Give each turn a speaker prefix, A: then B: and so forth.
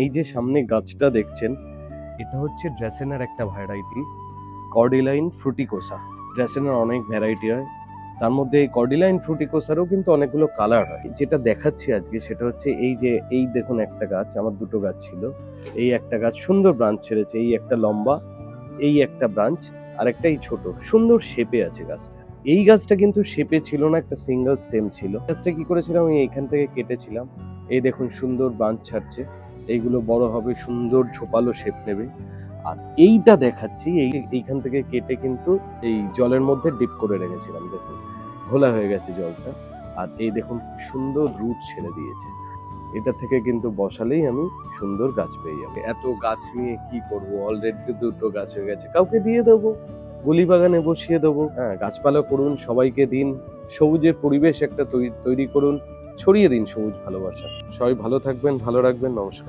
A: এই যে সামনে গাছটা দেখছেন, এটা হচ্ছে ড্রেসেনার একটা ভ্যারাইটি, কর্ডিলাইন ফ্রুটিকোসা। ড্রেসেনার অনেক ভ্যারাইটি হয়, তার মধ্যে এই কর্ডিলাইন ফ্রুটিকোসারও কিন্তু অনেকগুলো কালার হয়। যেটা দেখাচ্ছি আজকে সেটা হচ্ছে এই যে এই দেখুন একটা গাছ, আমার দুটো গাছ ছিল, এই একটা গাছ সুন্দর ব্রাঞ্চ ছেড়েছে, এই একটা লম্বা, এই একটা ব্রাঞ্চ, আর একটা এই ছোট, সুন্দর শেপে আছে গাছটা। এই গাছটা কিন্তু শেপে ছিল না, একটা সিঙ্গেল স্টেম ছিল। গাছটা কি করেছিলাম, আমি এইখান থেকে কেটেছিলাম, এই দেখুন সুন্দর ব্রাঞ্চ ছাড়ছে, এইগুলো বড় হবে, সুন্দর ঝোপালো শেপ নেবে। আর এইটা দেখাচ্ছি, এইখান থেকে কেটে কিন্তু এই জলের মধ্যে ডিপ করে রেখেছিলাম, দেখুন ঘোলা হয়ে গেছে জলটা। আর এই দেখুন সুন্দর রুট ছেড়ে দিয়েছে, এটা থেকে কিন্তু বসালেই আমি সুন্দর গাছ পেয়ে যাবো। এত গাছ নিয়ে কি করব, অলরেডি দুটো গাছ হয়ে গেছে, কাউকে দিয়ে দেবো, গলি বাগানে বসিয়ে দেবো। হ্যাঁ, গাছপালা করুন, সবাইকে দিন, সবুজের পরিবেশ একটা তৈরি করুন, ছড়িয়ে দিন সবুজ ভালোবাসা। সবাই ভালো থাকবেন, ভালো রাখবেন, নমস্কার।